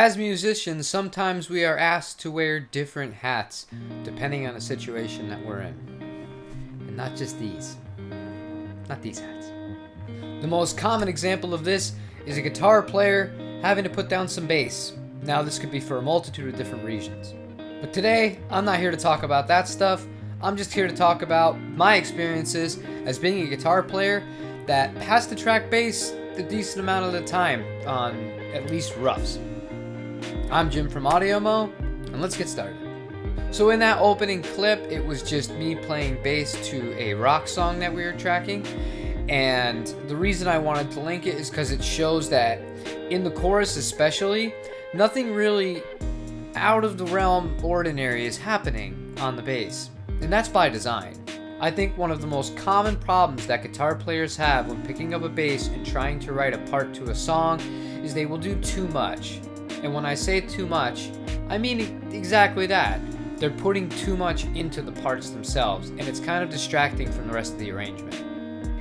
As musicians, sometimes we are asked to wear different hats depending on the situation that we're in. And not just these. Not these hats. The most common example of this is a guitar player having to put down some bass. Now, this could be for a multitude of different reasons. But today, I'm not here to talk about that stuff. I'm just here to talk about my experiences as being a guitar player that has to track bass a decent amount of the time on at least roughs. I'm Jim from Audiomo, and let's get started. So in that opening clip, it was just me playing bass to a rock song that we were tracking. And the reason I wanted to link it is because it shows that in the chorus especially, nothing really out of the realm ordinary is happening on the bass. And that's by design. I think one of the most common problems that guitar players have when picking up a bass and trying to write a part to a song is they will do too much. And when I say too much, I mean exactly that. They're putting too much into the parts themselves, and it's kind of distracting from the rest of the arrangement.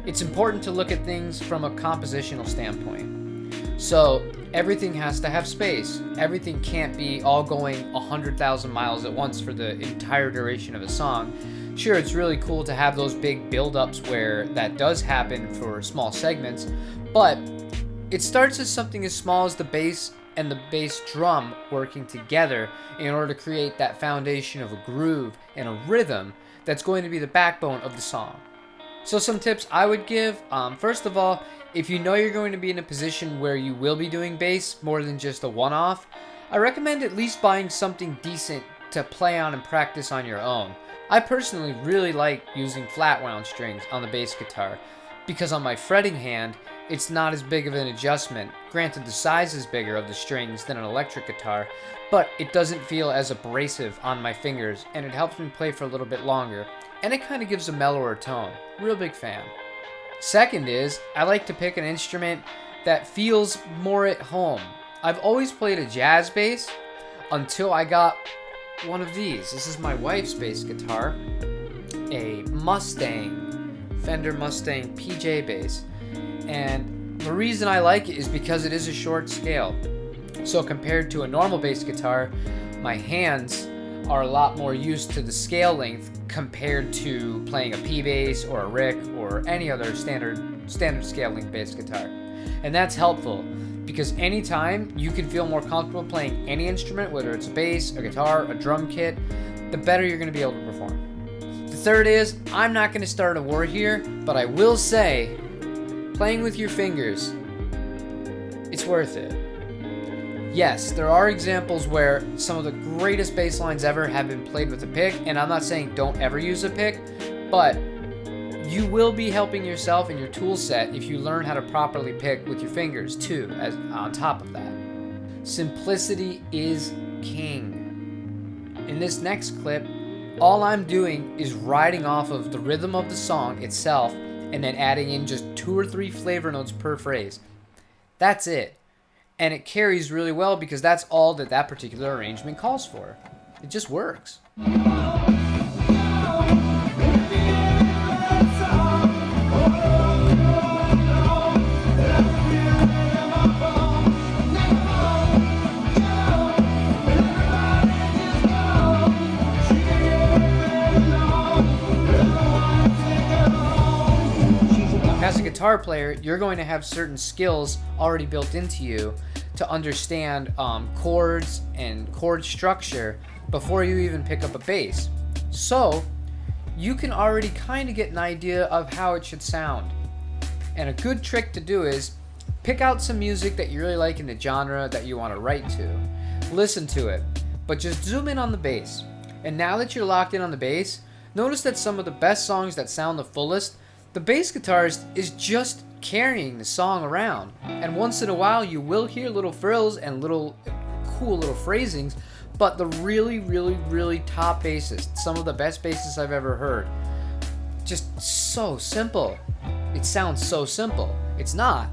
It's important to look at things from a compositional standpoint. So everything has to have space. Everything can't be all going 100,000 miles at once for the entire duration of a song. Sure, it's really cool to have those big build-ups where that does happen for small segments, but it starts as something as small as the bass and the bass drum working together in order to create that foundation of a groove and a rhythm that's going to be the backbone of the song. So some tips I would give, first of all, if you know you're going to be in a position where you will be doing bass more than just a one-off, I recommend at least buying something decent to play on and practice on your own. I personally really like using flat wound strings on the bass guitar because on my fretting hand, it's not as big of an adjustment. Granted, the size is bigger of the strings than an electric guitar, but it doesn't feel as abrasive on my fingers, and it helps me play for a little bit longer, and it kind of gives a mellower tone. Real big fan. Second is, I like to pick an instrument that feels more at home. I've always played a jazz bass until I got one of these. This is my wife's bass guitar, a Fender Mustang PJ bass. And the reason I like it is because it is a short scale. So compared to a normal bass guitar, my hands are a lot more used to the scale length compared to playing a P bass or a Rick or any other standard scale length bass guitar. And that's helpful because anytime you can feel more comfortable playing any instrument, whether it's a bass, a guitar, a drum kit, the better you're going to be able to perform. The third is, I'm not going to start a war here, but I will say, playing with your fingers, it's worth it. Yes, there are examples where some of the greatest bass lines ever have been played with a pick, and I'm not saying don't ever use a pick, but you will be helping yourself and your tool set if you learn how to properly pick with your fingers too, as on top of that. Simplicity is king. In this next clip, all I'm doing is riding off of the rhythm of the song itself and then adding in just 2 or 3 flavor notes per phrase. That's it. And it carries really well because that's all that particular arrangement calls for. It just works. As a guitar player, you're going to have certain skills already built into you to understand chords and chord structure before you even pick up a bass. So you can already kind of get an idea of how it should sound. And a good trick to do is pick out some music that you really like in the genre that you want to write to. Listen to it, but just zoom in on the bass. And now that you're locked in on the bass, notice that some of the best songs that sound the fullest, the bass guitarist is just carrying the song around. And once in a while you will hear little frills and little cool little phrasings, but the really top basses, some of the best basses I've ever heard, just so simple. It sounds so simple. It's not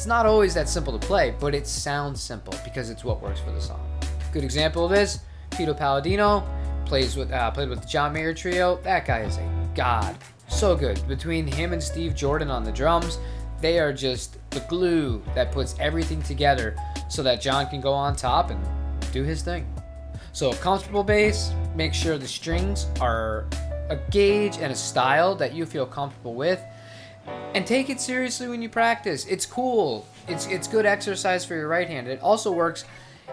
always that simple to play, but it sounds simple because it's what works for the song. Good example of this, Pito Palladino played with the John Mayer Trio. That guy is a god. So good. Between him and Steve Jordan on the drums, they are just the glue that puts everything together so that John can go on top and do his thing. So a comfortable bass, make sure the strings are a gauge and a style that you feel comfortable with, and take it seriously when you practice. It's cool. It's good exercise for your right hand. It also works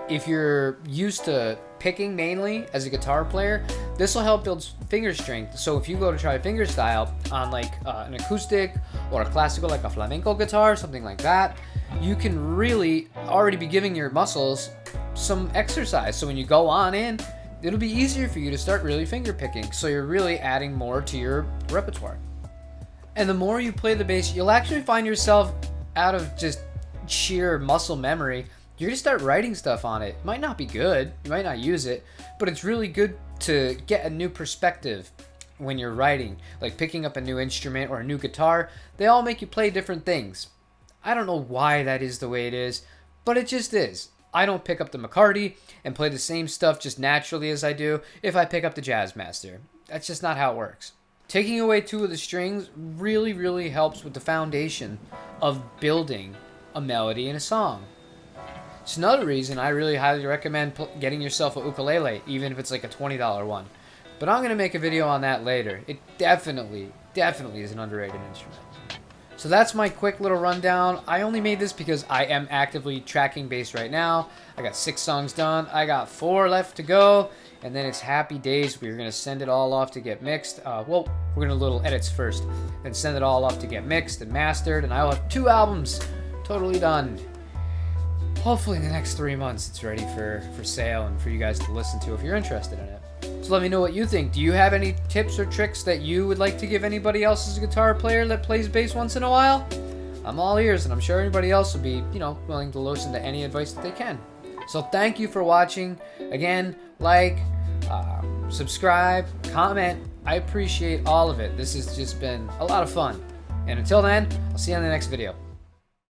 if you're used to picking mainly as a guitar player. This will help build finger strength. So if you go to try fingerstyle on like an acoustic or a classical, like a flamenco guitar, something like that, you can really already be giving your muscles some exercise. So when you go on in, it'll be easier for you to start really finger picking. So you're really adding more to your repertoire. And the more you play the bass, you'll actually find yourself, out of just sheer muscle memory, you're gonna start writing stuff on it. It might not be good, you might not use it, but it's really good to get a new perspective when you're writing. Like picking up a new instrument or a new guitar, they all make you play different things. I don't know why that is the way it is, but it just is. I don't pick up the McCarty and play the same stuff just naturally as I do if I pick up the Jazzmaster. That's just not how it works. Taking away 2 of the strings really helps with the foundation of building a melody in a song. It's another reason I really highly recommend getting yourself a ukulele, even if it's like a $20 one. But I'm going to make a video on that later. It definitely is an underrated instrument. So that's my quick little rundown. I only made this because I am actively tracking bass right now. I got 6 songs done. I got 4 left to go. And then it's happy days. We're going to send it all off to get mixed. Well, we're going to do little edits first. Then send it all off to get mixed and mastered. And I'll have 2 albums totally done. Hopefully in the next 3 months it's ready for sale and for you guys to listen to if you're interested in it. So let me know what you think. Do you have any tips or tricks that you would like to give anybody else as a guitar player that plays bass once in a while? I'm all ears, and I'm sure anybody else will be, willing to listen to any advice that they can. So thank you for watching. Again, like, subscribe, comment. I appreciate all of it. This has just been a lot of fun. And until then, I'll see you on the next video.